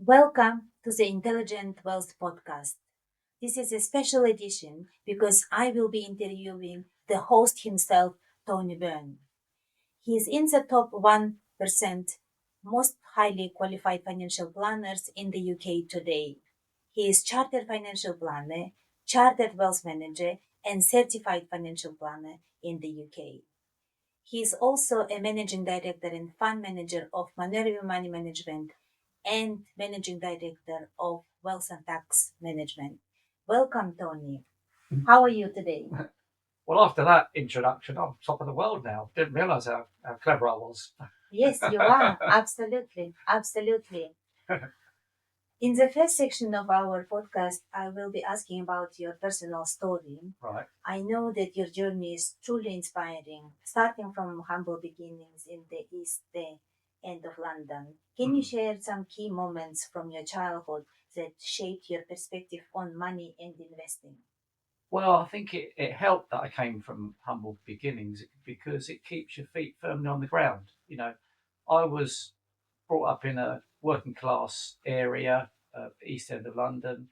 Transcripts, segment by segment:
Welcome to the Intelligent Wealth Podcast. This is a special edition because I will be interviewing the host himself, Tony Byrne. He is in the top 1% most highly qualified financial planners in the UK today. He is chartered financial planner, chartered wealth manager, and certified financial planner in the UK. He is also a managing director and fund manager of Minerva Money Management and managing director of Wealth and Tax Management. Welcome, Tony. How are you today? Well, after that introduction, I'm top of the world now. Didn't realise how clever I was. Yes, you are. Absolutely. Absolutely. In the first section of our podcast, I will be asking about your personal story. Right. I know that your journey is truly inspiring, starting from humble beginnings in the East End of London. Can you share some key moments from your childhood that shaped your perspective on money and investing? Well, I think it helped that I came from humble beginnings because it keeps your feet firmly on the ground. I was brought up in a working class area, East End of London,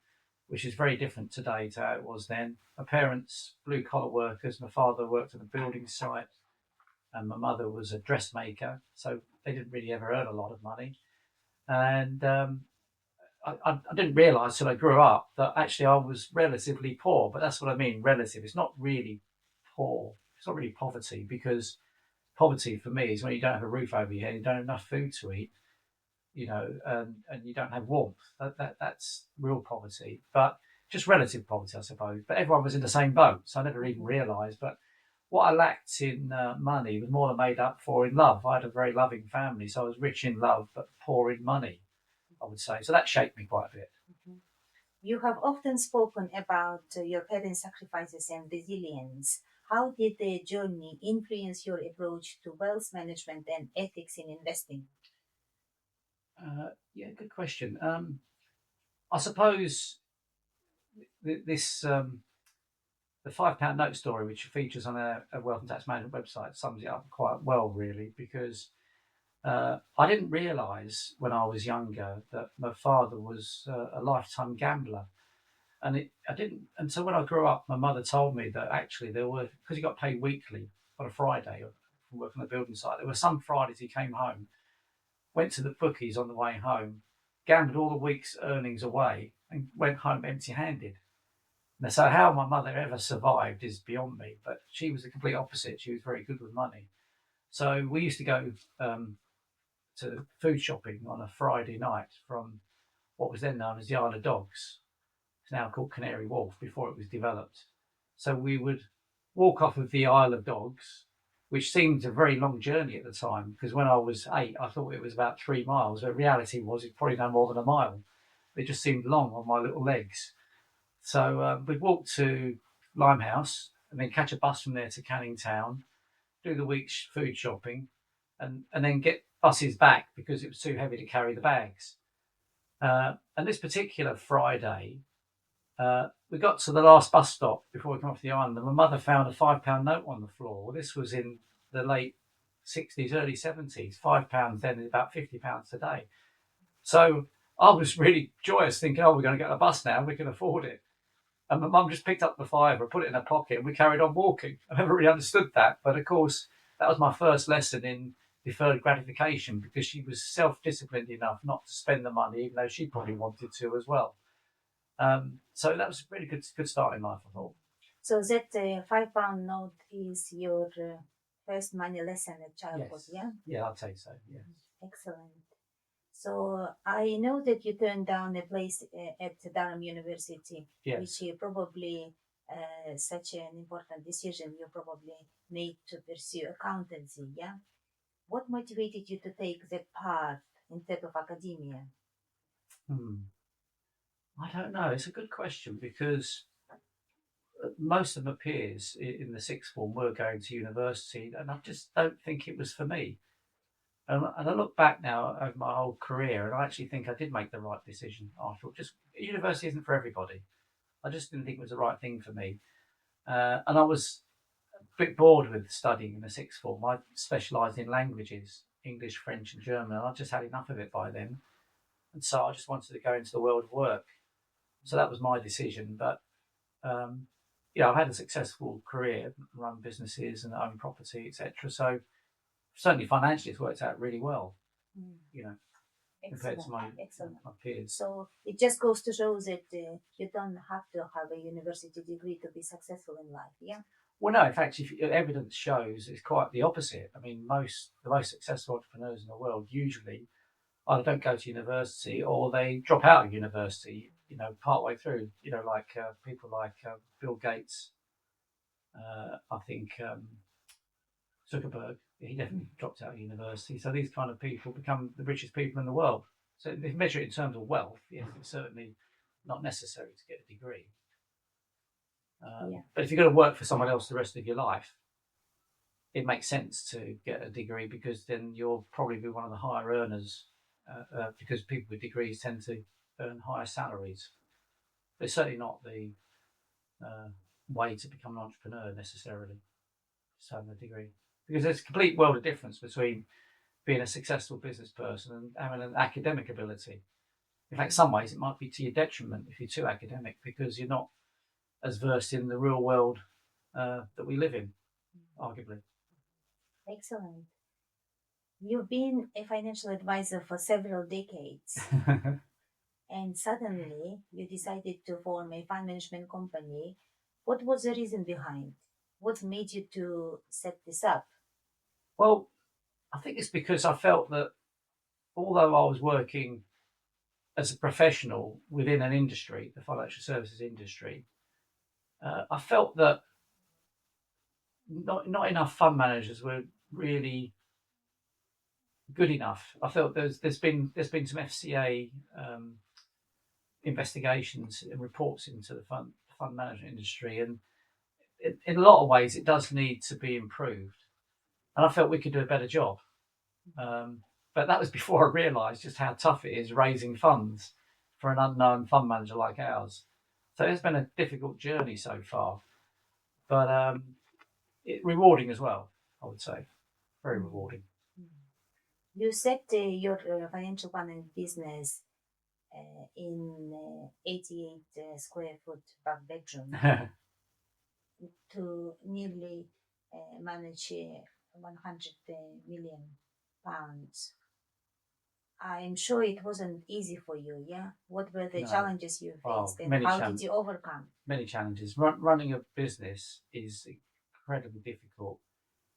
which is very different today to how it was then. My parents, blue collar workers. My father worked on a building site, and my mother was a dressmaker. So they didn't really ever earn a lot of money. And I didn't realise till I grew up that actually I was relatively poor. But that's what I mean, relative. It's not really poor. It's not really poverty, because poverty for me is when you don't have a roof over your head, you don't have enough food to eat, and you don't have warmth. That's real poverty. But just relative poverty, I suppose. But everyone was in the same boat, so I never even realised. But what I lacked in money was more than made up for in love. I had a very loving family, so I was rich in love but poor in money, I would say. So that shaped me quite a bit. Mhm. You have often spoken about your parents' sacrifices and resilience. How did their journey influence your approach to wealth management and ethics in investing? Yeah, good question. I suppose this the £5 note story, which features on a wealth and tax management website, sums it up quite well, really, because I didn't realise when I was younger that my father was a lifetime gambler. And I didn't until when I grew up. My mother told me that actually there were, because he got paid weekly on a Friday from working on the building site. There were some Fridays he came home, went to the bookies on the way home, gambled all the week's earnings away, and went home empty-handed. And so how my mother ever survived is beyond me. But she was the complete opposite. She was very good with money. So we used to go to food shopping on a Friday night from what was then known as the Isle of Dogs. It's now called Canary Wharf, before it was developed. So we would walk off of the Isle of Dogs, which seemed a very long journey at the time, because when I was 8, I thought it was about 3 miles, but reality was it's probably no more than a mile. It just seemed long on my little legs. So we'd walk to Limehouse and then catch a bus from there to Canning Town, do the week's food shopping, and then get buses back because it was too heavy to carry the bags. And this particular Friday, we got to the last bus stop before we come off the island, and my mother found a £5 note on the floor. Well, this was in the late 60s, early 70s. £5 then is about £50 today. So I was really joyous, thinking, oh, we're going to get a bus now, we can afford it. And my mum just picked up the fiver, put it in her pocket, and we carried on walking. I never really understood that. But of course, that was my first lesson in deferred gratification, because she was self-disciplined enough not to spend the money, even though she probably wanted to as well. So that was a really good start in life, I thought. So that £5 note is your first money lesson at childhood, Yes. yeah? Yeah, I'd say so, yes. Excellent. So I know that you turned down a place at Durham University, Yes. which probably such an important decision you probably made to pursue accountancy, yeah? What motivated you to take that path instead of academia? I don't know. It's a good question, because most of my peers in the sixth form were going to university, and I just don't think it was for me. And I look back now over my whole career, and I actually think I did make the right decision after all. Just university isn't for everybody. I just didn't think it was the right thing for me. And I was a bit bored with studying in the sixth form. I specialised in languages, English, French, and German, and I just had enough of it by then. and so I just wanted to go into the world of work. So that was my decision. But I've had a successful career, run businesses and own property, etc. So certainly financially, it's worked out really well. Mm. You know, compared Excellent. to my Excellent. peers. So it just goes to show that you don't have to have a university degree to be successful in life. Yeah. Well, no, in fact, if evidence shows it's quite the opposite. I mean, the most successful entrepreneurs in the world usually either don't go to university or they drop out of university. Partway through. Like people like Bill Gates. I think Zuckerberg. He definitely dropped out of university. So these kind of people become the richest people in the world. So if you measure it in terms of wealth, yes, it's certainly not necessary to get a degree. But if you're going to work for someone else the rest of your life, it makes sense to get a degree because then you'll probably be one of the higher earners because people with degrees tend to earn higher salaries. But it's certainly not the way to become an entrepreneur necessarily, just having a degree. Because there's a complete world of difference between being a successful business person and having an academic ability. In fact, some ways it might be to your detriment if you're too academic because you're not as versed in the real world that we live in, arguably. Excellent. You've been a financial advisor for several decades, and suddenly you decided to form a fund management company. What was the reason behind? What made you to set this up? Well, I think it's because I felt that although I was working as a professional within an industry, the financial services industry, I felt that not enough fund managers were really good enough. I felt there's been some FCA investigations and reports into the fund management industry, and in a lot of ways it does need to be improved. And I felt we could do a better job. But that was before I realised just how tough it is raising funds for an unknown fund manager like ours. So it's been a difficult journey so far, but rewarding as well, I would say. Very rewarding. You set your financial planning business in 88 square foot back bedroom to nearly manage 100 million pounds. I'm sure it wasn't easy for you, yeah? What were the challenges you faced and how did you overcome? Many challenges. Running a business is incredibly difficult.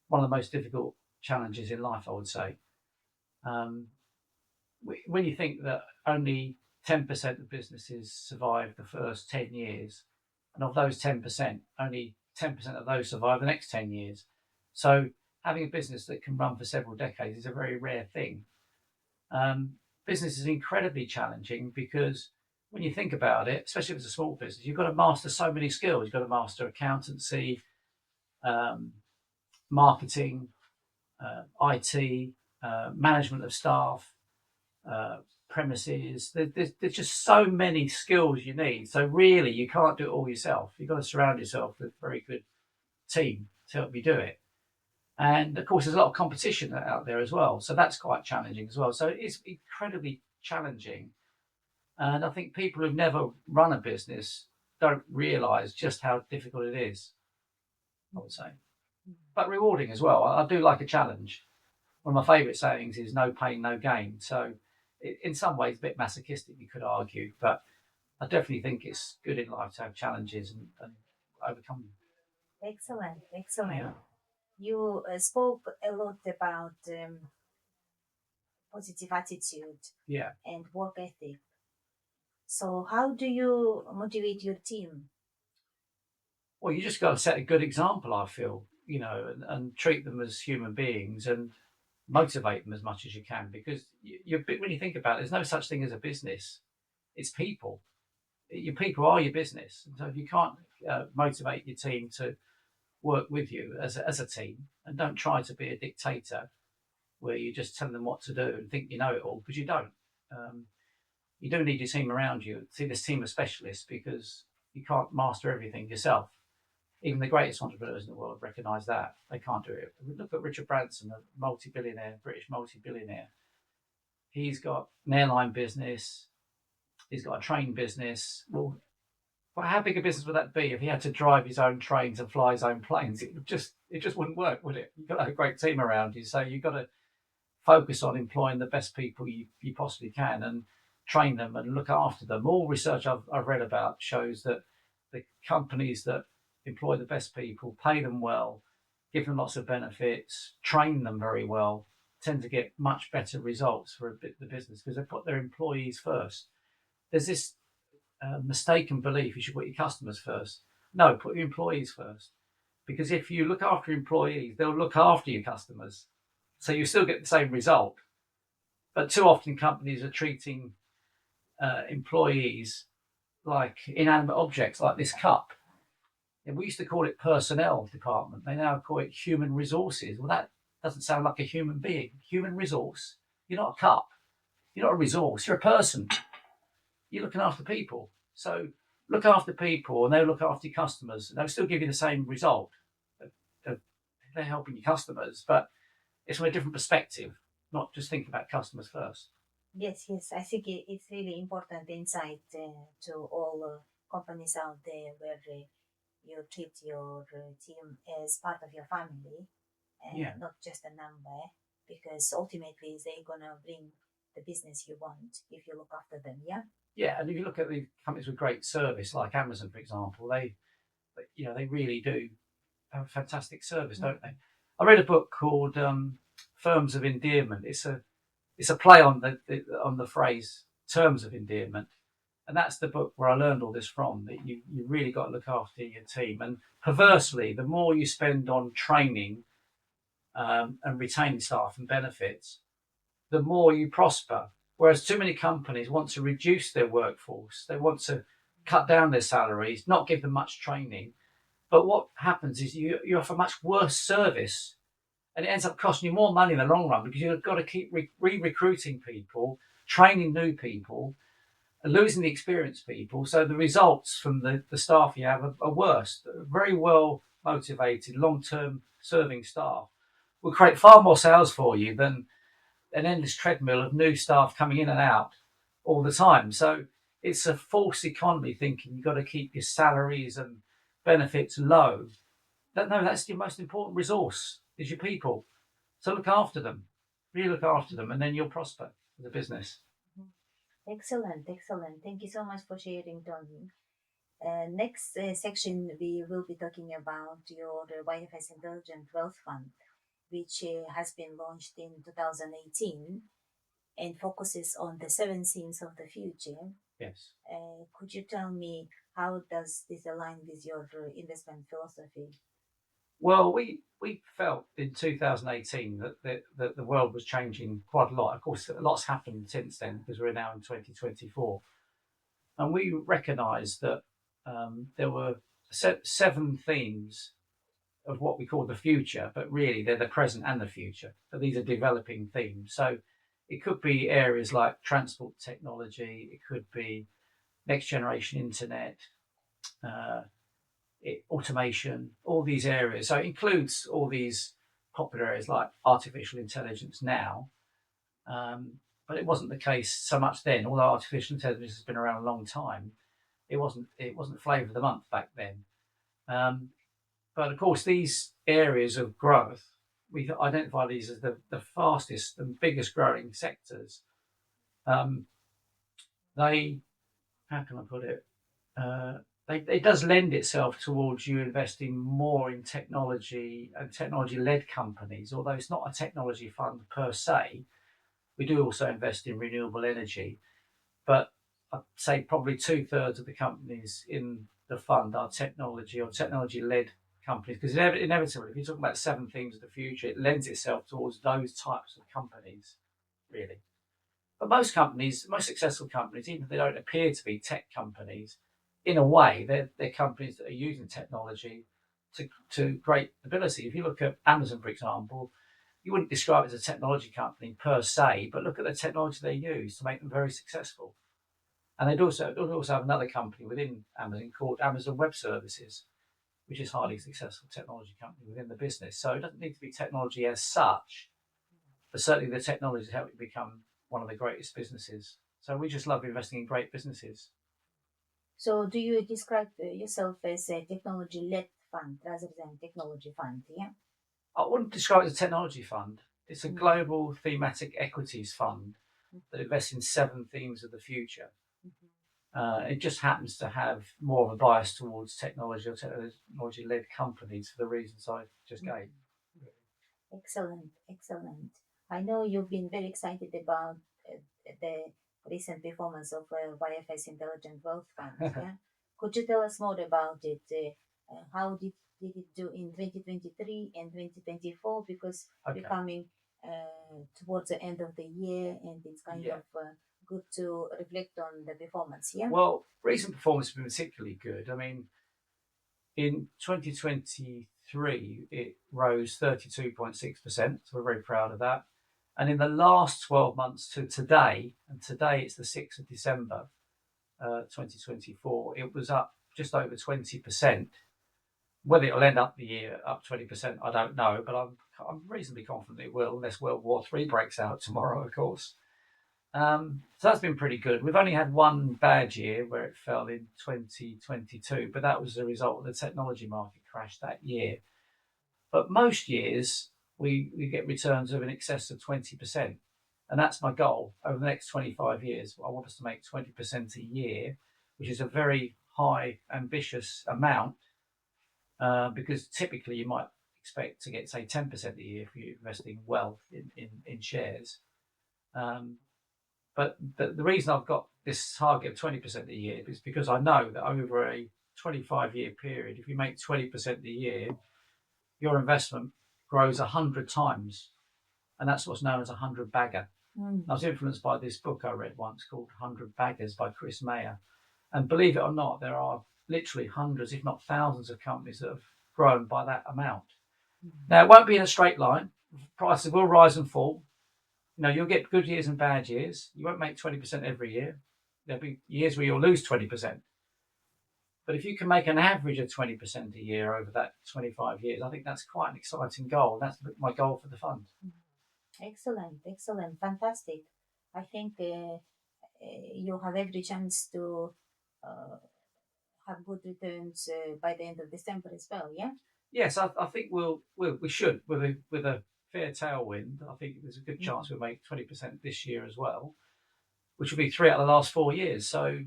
One of the most difficult challenges in life, I would say. When you think that only 10% of businesses survive the first 10 years, and of those 10%, only 10% of those survive the next 10 years. So having a business that can run for several decades is a very rare thing. Business is incredibly challenging because when you think about it, especially if it's a small business, you've got to master so many skills. You've got to master accountancy, marketing, IT, management of staff, premises. There's just so many skills you need. So really, you can't do it all yourself. You've got to surround yourself with a very good team to help you do it. And of course, there's a lot of competition out there as well. So that's quite challenging as well. So it's incredibly challenging. And I think people who've never run a business don't realise just how difficult it is, I would say. But rewarding as well. I do like a challenge. One of my favourite sayings is no pain, no gain. So in some ways, a bit masochistic, you could argue. But I definitely think it's good in life to have challenges and overcome them. Excellent, excellent. Yeah. You spoke a lot about positive attitude and work ethic. So how do you motivate your team? Well, you just got to set a good example, I feel, and treat them as human beings and motivate them as much as you can. Because when you think about it, there's no such thing as a business. It's people. Your people are your business. And so if you can't motivate your team to work with you as a team, and don't try to be a dictator where you just tell them what to do and think you know it all, because you don't. You do need your team around you. See this team of specialists because you can't master everything yourself. Even the greatest entrepreneurs in the world recognise that. They can't do it. Look at Richard Branson, a multi-billionaire, British multi-billionaire. he's got an airline business, he's got a train business. Well, how big a business would that be if he had to drive his own trains and fly his own planes? It just wouldn't work, would it? You've got to have a great team around you, so you've got to focus on employing the best people you possibly can and train them and look after them. All research I've read about shows that the companies that employ the best people, pay them well, give them lots of benefits, train them very well, tend to get much better results for the business because they put their employees first. There's this mistaken belief you should put your customers first. No, put your employees first. Because if you look after employees, they'll look after your customers. So you still get the same result. But too often companies are treating employees like inanimate objects, like this cup. And we used to call it personnel department. They now call it human resources. Well, that doesn't sound like a human being. Human resource. You're not a cup. You're not a resource. You're a person. You're looking after people. So look after people and they'll look after your customers. And they'll still give you the same result. They're helping your customers, but it's from a different perspective, not just think about customers first. Yes, I think it's really important insight to all companies out there where you treat your team as part of your family and not just a number, because ultimately they're going to bring the business you want if you look after them, yeah? Yeah, and if you look at the companies with great service, like Amazon, for example, they really do have a fantastic service, don't they? I read a book called Terms of Endearment. It's a play on the phrase terms of endearment, and that's the book where I learned all this from. That you really got to look after your team, and perversely, the more you spend on training and retaining staff and benefits, the more you prosper. Whereas too many companies want to reduce their workforce, they want to cut down their salaries, not give them much training. But what happens is you offer much worse service, and it ends up costing you more money in the long run because you've got to keep re-recruiting people, training new people, and losing the experienced people. So the results from the staff you have are worse. Very well motivated, long-term serving staff will create far more sales for you than an endless treadmill of new staff coming in and out all the time. So it's a false economy thinking you've got to keep your salaries and benefits low. No, that's your most important resource is your people. So look after them, really look after them, and then you'll prosper as a business. Excellent. Thank you so much for sharing, Tony. Next section, we will be talking about your YFS Intelligent Wealth Fund, which has been launched in 2018 and focuses on the 7 themes of the future. Yes. Could you tell me how does this align with your investment philosophy? Well, we felt in 2018 that the world was changing quite a lot. Of course, a lot's happened since then because we're now in 2024. And we recognised that there were 7 themes of what we call the future, but really they're the present and the future. So these are developing themes. So it could be areas like transport technology, it could be next generation internet, automation, all these areas. So it includes all these popular areas like artificial intelligence now. But it wasn't the case so much then. Although artificial intelligence has been around a long time, it wasn't flavour of the month back then. But of course, these areas of growth, we identify these as the fastest and biggest growing sectors. They, how can I put it? It does lend itself towards you investing more in technology and technology-led companies, although it's not a technology fund per se. We do also invest in renewable energy, but I'd say probably 2/3 of the companies in the fund are technology or technology-led companies, because inevitably, if you're talking about 7 themes of the future, it lends itself towards those types of companies, really. But most companies, most successful companies, even if they don't appear to be tech companies, in a way, they're companies that are using technology to great ability. If you look at Amazon, for example, you wouldn't describe it as a technology company per se, but look at the technology they use to make them very successful. And they'd also have another company within Amazon called Amazon Web Services, which is a highly successful technology company within the business. So it doesn't need to be technology as such, but certainly the technology to help you become one of the greatest businesses. So we just love investing in great businesses. So do you describe yourself as a technology-led fund rather than technology fund? Yeah. I wouldn't describe it as a technology fund. It's a Mm. global thematic equities fund that invests in 7 themes of the future. It just happens to have more of a bias towards technology or technology-led companies for the reasons I just gave. Excellent, excellent. I know you've been very excited about the recent performance of YFS Intelligent Wealth Fund. Yeah, could you tell us more about it? How did it do in 2023 and 2024? Because we're coming towards the end of the year, and it's kind of good to reflect on the performance. Yeah. Well, recent performance has been particularly good. I mean, in 2023, it rose 32.6%. So we're very proud of that. And in the last 12 months to today, and today it's the 6th of December, 2024, it was up just over 20%. Whether it'll end up the year up 20%, I don't know, but I'm reasonably confident it will, unless World War III breaks out tomorrow, of course. So that's been pretty good. We've only had one bad year where it fell in 2022, but that was a result of the technology market crash that year. But most years, we get returns of in excess of 20%. And that's my goal over the next 25 years. I want us to make 20% a year, which is a very high, ambitious amount, because typically you might expect to get, say, 10% a year if you're investing well in shares. But the reason I've got this target of 20% a year is because I know that over a 25-year period, if you make 20% a year, your investment grows 100 times. And that's what's known as 100 bagger. I was influenced by this book I read once called 100 Baggers by Chris Mayer. And believe it or not, there are literally hundreds, if not thousands of companies that have grown by that amount. Now, it won't be in a straight line. Prices will rise and fall. You know, you'll get good years and bad years. You won't make 20% every year. There'll be years where you'll lose 20%. But if you can make an average of 20% a year over that 25 years, I think that's quite an exciting goal. That's my goal for the fund. Excellent, excellent, fantastic. I think you'll have every chance to have good returns by the end of December as well. Yeah. Yes, I think we should with a fair tailwind. I think there's a good chance we'll make 20% this year as well, which will be 3 out of the last 4 years. So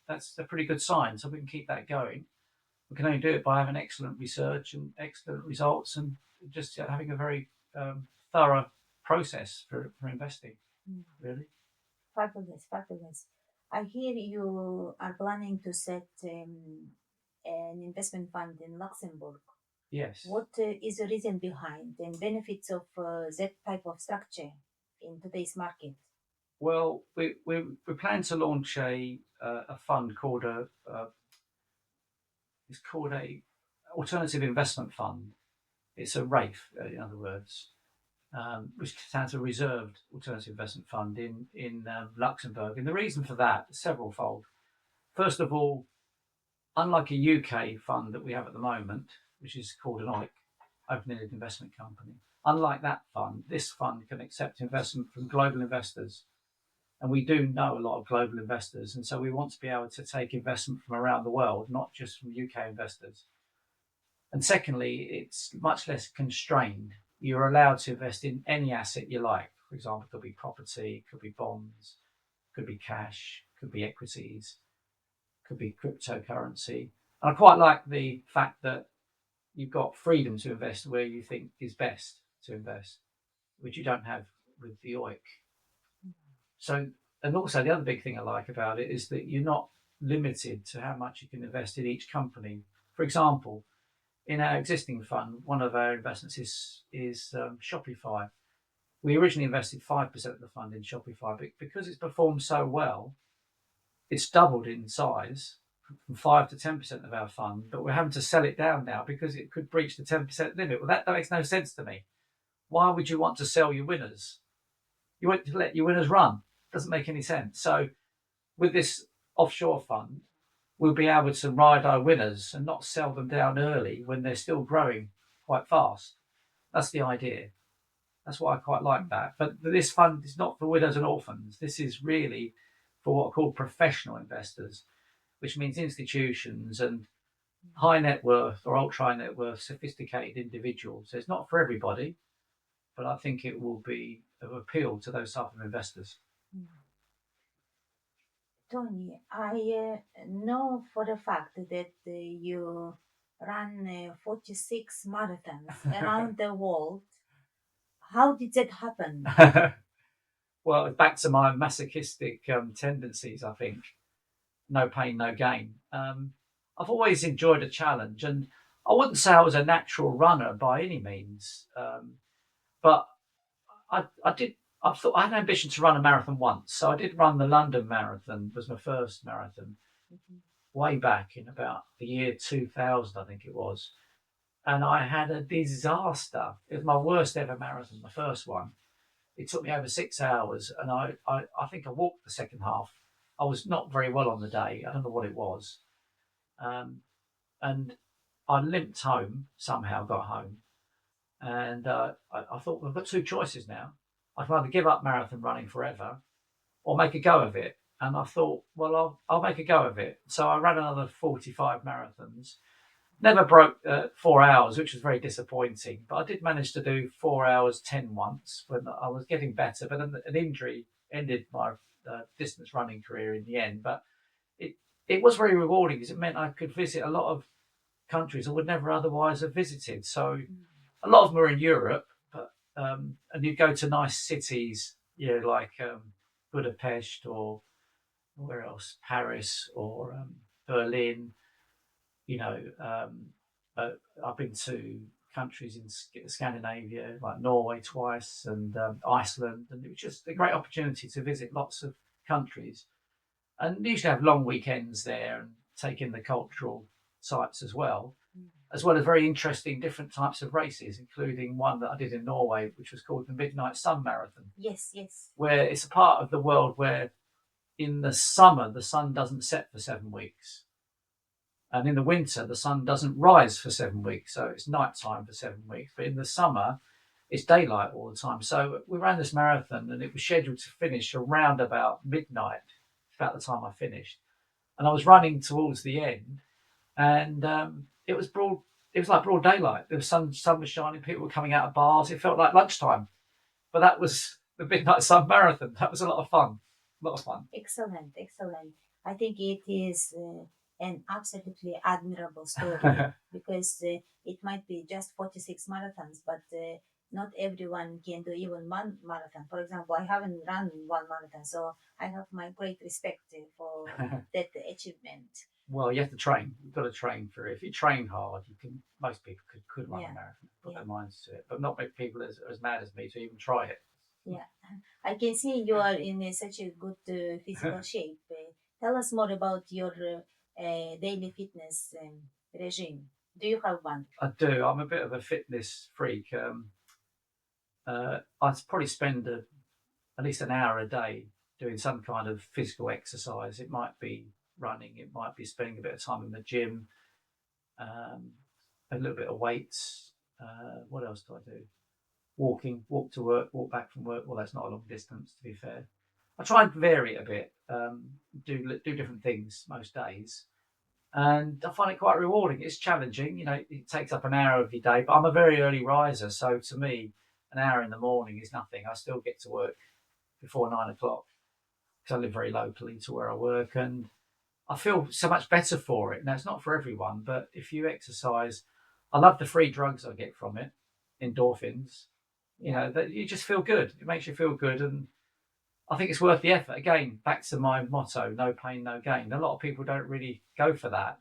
that's a pretty good sign. So we can keep that going. We can only do it by having excellent research and excellent results, and just having a very thorough process for investing. Really. Fabulous, fabulous. I hear you are planning to set an investment fund in Luxembourg. Yes. What is the reason behind and benefits of that type of structure in today's market? Well, we plan to launch a fund called a alternative investment fund. It's a RAIF, in other words, which stands for Reserved Alternative Investment Fund in Luxembourg. And the reason for that is severalfold. First of all, unlike a UK fund that we have at the moment, which is called an OIC, Open-Ended Investment Company, unlike that fund, this fund can accept investment from global investors. And we do know a lot of global investors. And so we want to be able to take investment from around the world, not just from UK investors. And secondly, it's much less constrained. You're allowed to invest in any asset you like. For example, it could be property, could be bonds, could be cash, could be equities, could be cryptocurrency. And I quite like the fact that you've got freedom to invest where you think is best to invest, which you don't have with the OIC. So, and also the other big thing I like about it is that you're not limited to how much you can invest in each company. For example, in our existing fund, one of our investments is Shopify. We originally invested 5% of the fund in Shopify, but because it's performed so well, it's doubled in size from 5 to 10% of our fund. But we're having to sell it down now because it could breach the 10% limit. Well, that makes no sense to me. Why would you want to sell your winners? You want to let your winners run. Doesn't make any sense. So with this offshore fund, we'll be able to ride our winners and not sell them down early when they're still growing quite fast. That's the idea. That's why I quite like that. But this fund is not for widows and orphans. This is really for what are called professional investors, which means institutions and high net worth or ultra high net worth sophisticated individuals. So it's not for everybody, but I think it will be of appeal to those type of investors. Tony, I know for a fact that you ran 46 marathons around the world. How did that happen? Well, back to my masochistic tendencies, I think. No pain, no gain. I've always enjoyed a challenge, and I wouldn't say I was a natural runner by any means, but I did. I thought I had an ambition to run a marathon once, so I did run the London Marathon. It was my first marathon, way back in about the year 2000, I think it was, and I had a disaster. It was my worst ever marathon, the first one. It took me over 6 hours, and I think I walked the second half. I was not very well on the day. I don't know what it was. And I limped home, somehow got home. And I thought, well, I've got two choices now. I can either give up marathon running forever or make a go of it. And I thought, well, I'll make a go of it. So I ran another 45 marathons. Never broke 4 hours, which was very disappointing. But I did manage to do 4 hours 10 once when I was getting better. But then an injury ended my distance running career in the end. But it was very rewarding because it meant I could visit a lot of countries I would never otherwise have visited. So a lot of them are in Europe, but and you go to nice cities, like Budapest or where else, Paris or Berlin. You know, I've been to countries in Scandinavia, like Norway twice, and Iceland, and it was just a great opportunity to visit lots of countries, and usually have long weekends there and take in the cultural sites as well as very interesting different types of races, including one that I did in Norway, which was called the Midnight Sun Marathon. Yes, yes. Where it's a part of the world where in the summer the sun doesn't set for 7 weeks. And in the winter, the sun doesn't rise for 7 weeks. So it's nighttime for 7 weeks. But in the summer, it's daylight all the time. So we ran this marathon and it was scheduled to finish around about midnight, about the time I finished. And I was running towards the end and it was like broad daylight. The sun was shining, people were coming out of bars. It felt like lunchtime. But that was the Midnight Sun Marathon. That was a lot of fun. Excellent, excellent. I think it is an absolutely admirable story because it might be just 46 marathons, but not everyone can do even one marathon. For example, I haven't run one marathon, so I have my great respect for that achievement. Well, you have to train. You've got to train for it. If you train hard, you can. Most people could run a marathon, put their minds to it, but not many people as mad as me to even try it. Yeah, I can see you are in such a good physical shape. Tell us more about your daily fitness regime. Do you have one? I do. I'm a bit of a fitness freak. I probably spend at least an hour a day doing some kind of physical exercise. It might be running. It might be spending a bit of time in the gym. A little bit of weights. What else do I do? Walk to work, walk back from work. Well, that's not a long distance, to be fair. I try and vary it a bit, do different things most days, and I find it quite rewarding. It's challenging, it takes up an hour of your day, but I'm a very early riser, so to me, an hour in the morning is nothing. I still get to work before 9 o'clock because I live very locally to where I work, and I feel so much better for it. Now, it's not for everyone, but if you exercise, I love the free drugs I get from it, endorphins. That you just feel good. It makes you feel good, and I think it's worth the effort. Again, back to my motto: no pain, no gain. A lot of people don't really go for that.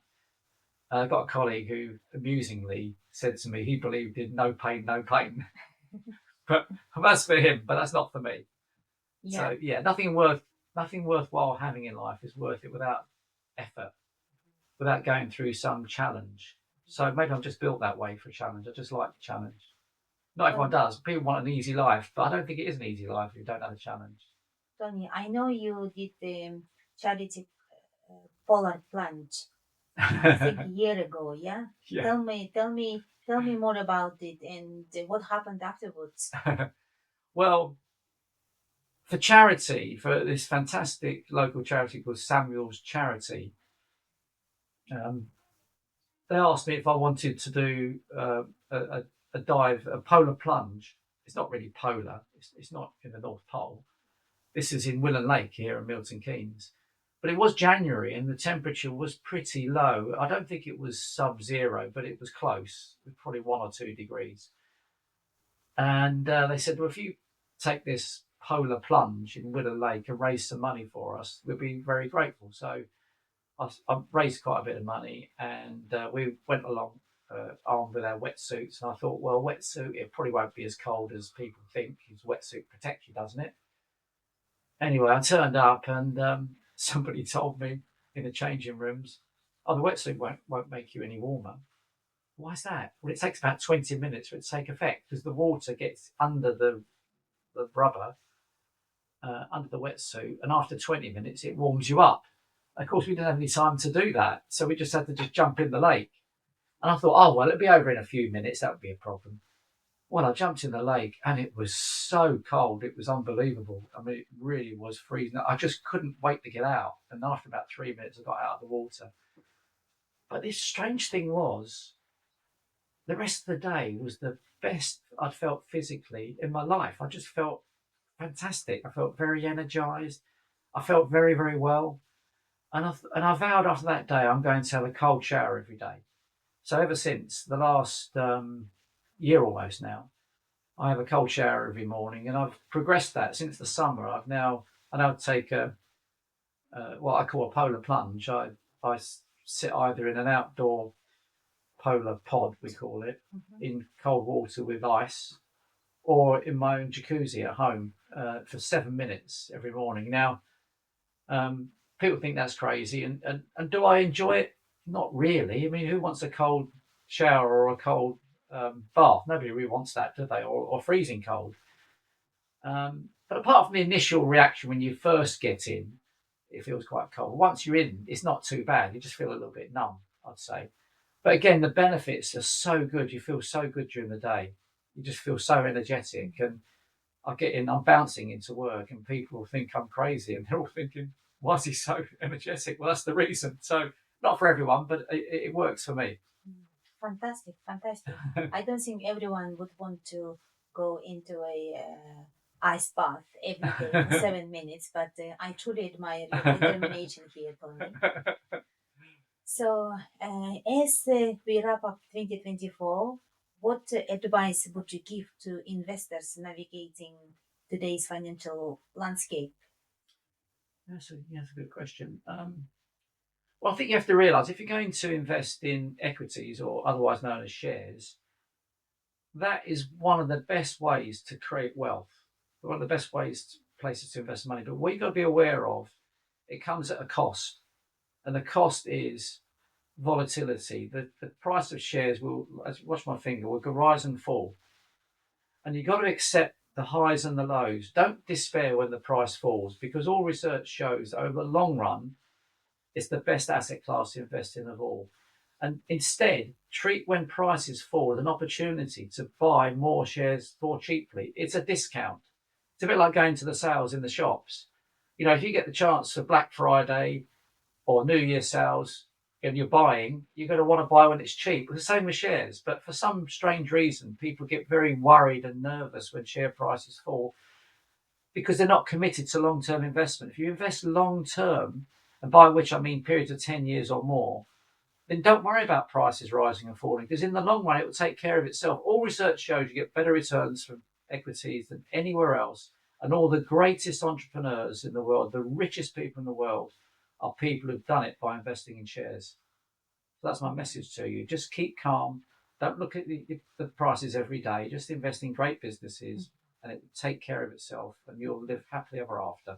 I got a colleague who amusingly said to me he believed in no pain, no gain. But that's for him, but that's not for me. So nothing worthwhile having in life is worth it without effort, without going through some challenge. So maybe I'm just built that way for a challenge. I just like the challenge. Not everyone does. People want an easy life, but I don't think it is an easy life if you don't have a challenge. Tony, I know you did the charity polar plunge I think a year ago. Yeah. Tell me more about it and what happened afterwards. Well, for charity, for this fantastic local charity called Samuel's Charity, um, they asked me if I wanted to do a dive, a polar plunge. It's not really polar. It's not in the North Pole. This is in Willen Lake here in Milton Keynes. But it was January and the temperature was pretty low. I don't think it was sub-zero, but it was close, probably 1 or 2 degrees. And they said, well, if you take this polar plunge in Willen Lake and raise some money for us, we'd be very grateful. So I raised quite a bit of money, and we went along armed with our wetsuits. And I thought, well, wetsuit, it probably won't be as cold as people think. His wetsuit protects you, doesn't it? Anyway, I turned up, and somebody told me in the changing rooms, "Oh, the wetsuit won't make you any warmer." Why is that? Well, it takes about 20 minutes for it to take effect because the water gets under the rubber, under the wetsuit, and after 20 minutes, it warms you up. Of course, we didn't have any time to do that, so we just had to just jump in the lake. And I thought, oh, well, it'll be over in a few minutes. That would be a problem. Well, I jumped in the lake, and it was so cold. It was unbelievable. I mean, it really was freezing. I just couldn't wait to get out. And after about 3 minutes, I got out of the water. But this strange thing was, the rest of the day was the best I'd felt physically in my life. I just felt fantastic. I felt very energized. I felt very, very well. And I vowed after that day I'm going to have a cold shower every day. So ever since the last year almost now, I have a cold shower every morning, and I've progressed that since the summer. I now take what I call a polar plunge. I sit either in an outdoor polar pod, we call it, in cold water with ice, or in my own jacuzzi at home for 7 minutes every morning. Now, people think that's crazy, and do I enjoy it? Not really. I mean, who wants a cold shower or a cold bath? Nobody really wants that, do they? Or freezing cold. But apart from the initial reaction when you first get in, it feels quite cold. Once you're in, it's not too bad. You just feel a little bit numb, I'd say. But again, the benefits are so good. You feel so good during the day. You just feel so energetic. And I'm bouncing into work, and people think I'm crazy, and they're all thinking, why is he so energetic? Well, that's the reason. So not for everyone, but it works for me. Fantastic. I don't think everyone would want to go into a ice bath every day for 7 minutes, but I truly admire your determination here, Tony. So as we wrap up 2024, what advice would you give to investors navigating today's financial landscape? That's a good question. Well, I think you have to realise if you're going to invest in equities, or otherwise known as shares, that is one of the best ways to create wealth. One of the best places to invest money. But what you've got to be aware of, it comes at a cost. And the cost is volatility. The price of shares will, watch my finger, will rise and fall. And you've got to accept the highs and the lows. Don't despair when the price falls, because all research shows that over the long run, it's the best asset class to invest in of all. And instead, treat when prices fall as an opportunity to buy more shares more cheaply. It's a discount. It's a bit like going to the sales in the shops. You know, if you get the chance for Black Friday or New Year sales and you're buying, you're going to want to buy when it's cheap. It's the same with shares. But for some strange reason, people get very worried and nervous when share prices fall because they're not committed to long-term investment. If you invest long-term, and by which I mean periods of 10 years or more, then don't worry about prices rising and falling, because in the long run, it will take care of itself. All research shows you get better returns from equities than anywhere else. And all the greatest entrepreneurs in the world, the richest people in the world, are people who've done it by investing in shares. So that's my message to you. Just keep calm. Don't look at the prices every day. Just invest in great businesses, and it will take care of itself, and you'll live happily ever after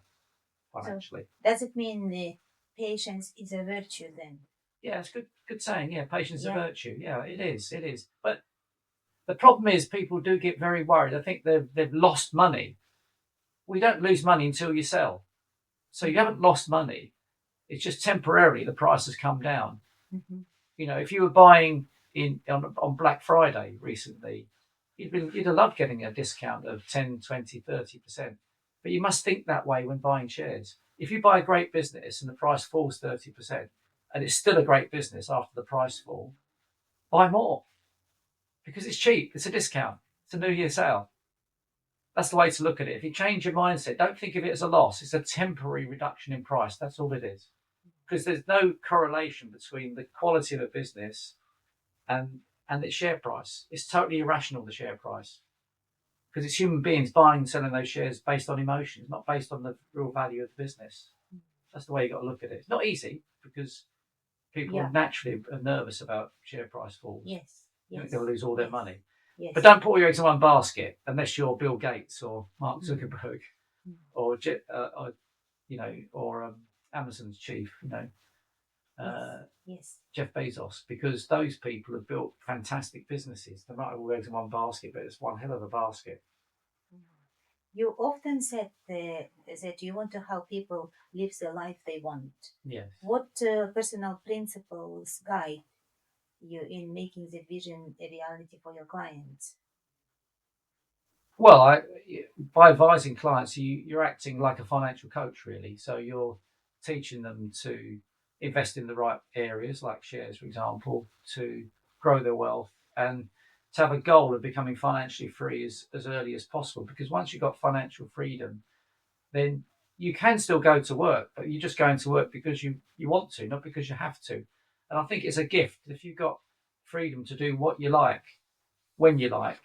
financially. So does it mean patience is a virtue then? Yeah, it's good saying. Yeah, patience is a virtue. Yeah, it is. But the problem is people do get very worried. I think they've lost money. We don't lose money until you sell. So you haven't lost money. It's just temporarily the price has come down. Mm-hmm. You know, if you were buying on Black Friday recently, you'd have loved getting a discount of 10, 20, 30%. But you must think that way when buying shares. If you buy a great business and the price falls 30%, and it's still a great business after the price fall, buy more because it's cheap. It's a discount. It's a New Year sale. That's the way to look at it. If you change your mindset, don't think of it as a loss. It's a temporary reduction in price. That's all it is. Because there's no correlation between the quality of a business and its share price. It's totally irrational, the share price. Because it's human beings buying and selling those shares based on emotions, not based on the real value of the business. That's the way you've got to look at it. It's not easy because people are naturally nervous about share price falls. Yes. They're going to lose all their money. Yes. But don't put all your eggs in one basket unless you're Bill Gates or Mark Zuckerberg or Amazon's chief, Jeff Bezos, because those people have built fantastic businesses. They might have all eggs in one basket, but it's one hell of a basket. You often said that you want to help people live the life they want. Yes. What personal principles guide you in making the vision a reality for your clients? Well, by advising clients, you're acting like a financial coach, really. So you're teaching them to invest in the right areas, like shares, for example, to grow their wealth and to have a goal of becoming financially free as early as possible. Because once you've got financial freedom, then you can still go to work, but you're just going to work because you want to, not because you have to. And I think it's a gift. If you've got freedom to do what you like, when you like,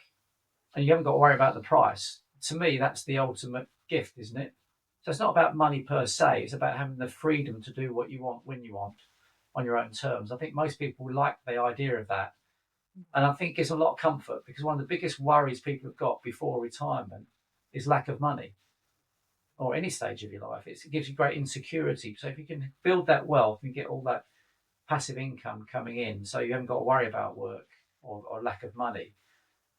and you haven't got to worry about the price, to me, that's the ultimate gift, isn't it? So it's not about money per se. It's about having the freedom to do what you want, when you want, on your own terms. I think most people like the idea of that. And I think it's a lot of comfort because one of the biggest worries people have got before retirement is lack of money, or any stage of your life. It gives you great insecurity. So if you can build that wealth and get all that passive income coming in, so you haven't got to worry about work or lack of money,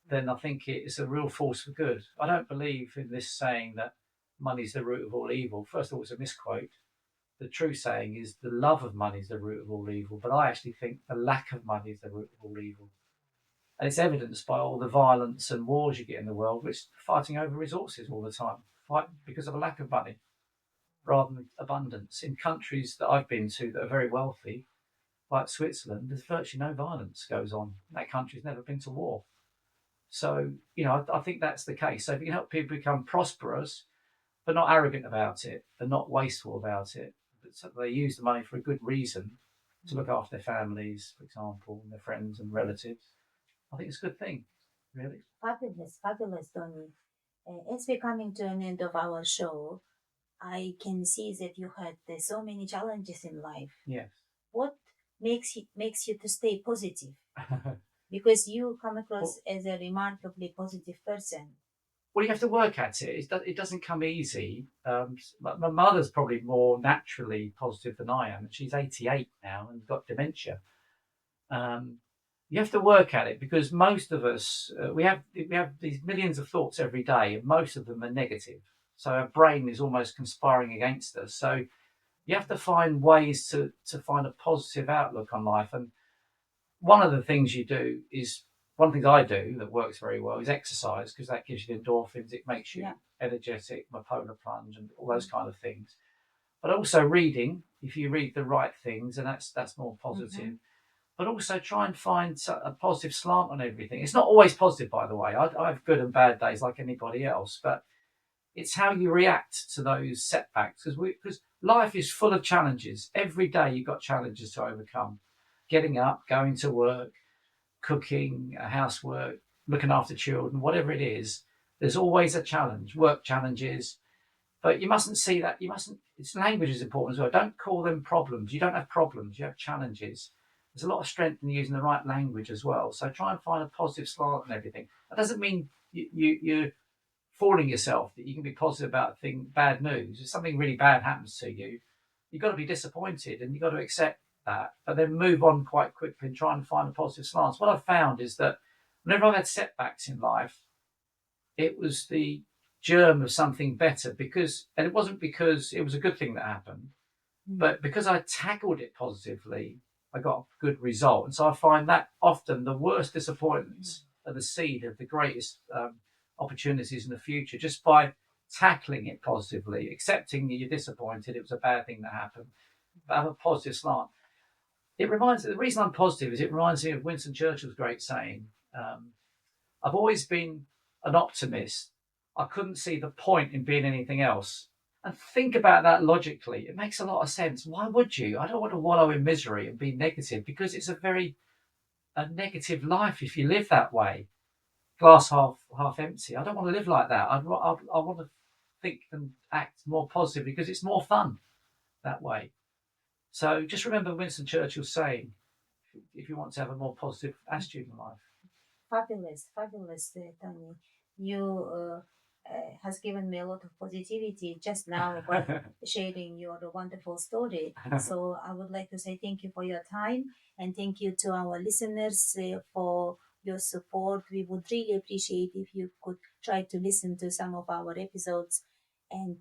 then I think it's a real force for good. I don't believe in this saying that money's the root of all evil. First of all, it's a misquote. The true saying is the love of money is the root of all evil. But I actually think the lack of money is the root of all evil. And it's evidenced by all the violence and wars you get in the world, which are fighting over resources all the time, fight because of a lack of money rather than abundance. In countries that I've been to that are very wealthy, like Switzerland, there's virtually no violence goes on. That country's never been to war. So, I think that's the case. So if you can help people become prosperous, but not arrogant about it and not wasteful about it, but so they use the money for a good reason to look after their families, for example, and their friends and relatives, I think it's a good thing, really. Fabulous, Tony. As we're coming to an end of our show, I can see that you had so many challenges in life. Yes. What makes you to stay positive? Because you come across as a remarkably positive person. Well, you have to work at it. It doesn't come easy. My mother's probably more naturally positive than I am, and she's 88 now and got dementia. You have to work at it because most of us we have these millions of thoughts every day, and most of them are negative. So our brain is almost conspiring against us. So you have to find ways to find a positive outlook on life. And one of the things I do that works very well is exercise, because that gives you the endorphins. It makes you energetic, my polar plunge, and all those kind of things. But also reading. If you read the right things, and that's more positive. Mm-hmm. But also try and find a positive slant on everything. It's not always positive, by the way. I have good and bad days like anybody else, but it's how you react to those setbacks. Because life is full of challenges. Every day you've got challenges to overcome. Getting up, going to work, cooking, housework, looking after children, whatever it is, there's always a challenge, work challenges. But you mustn't see that. It's language is important as well. Don't call them problems. You don't have problems, you have challenges. There's a lot of strength in using the right language as well. So try and find a positive slant on everything. That doesn't mean you're fooling yourself that you can be positive about bad news. If something really bad happens to you, you've got to be disappointed and you've got to accept that, but then move on quite quickly and try and find a positive slant. What I've found is that whenever I've had setbacks in life, it was the germ of something better, and it wasn't because it was a good thing that happened, but because I tackled it positively, I got a good result. And so I find that often the worst disappointments are the seed of the greatest opportunities in the future, just by tackling it positively, accepting that you're disappointed, it was a bad thing that happened, but have a positive slant. The reason I'm positive is it reminds me of Winston Churchill's great saying, I've always been an optimist. I couldn't see the point in being anything else. And think about that logically. It makes a lot of sense. Why would you? I don't want to wallow in misery and be negative, because it's a negative life if you live that way. Glass half empty. I don't want to live like that. I want to think and act more positively, because it's more fun that way. So just remember Winston Churchill's saying, if you want to have a more positive attitude in life. Fabulous, Tony. You has given me a lot of positivity just now by sharing your wonderful story. So I would like to say thank you for your time, and thank you to our listeners for your support. We would really appreciate if you could try to listen to some of our episodes and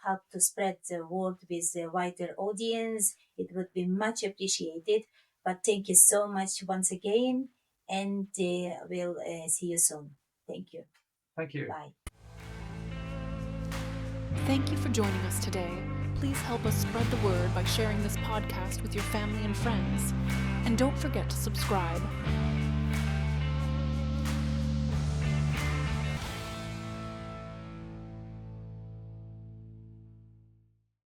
help to spread the word with a wider audience. It would be much appreciated. But thank you so much once again, and we'll see you soon. Thank you. Thank you. Bye. Thank you for joining us today. Please help us spread the word by sharing this podcast with your family and friends. And don't forget to subscribe.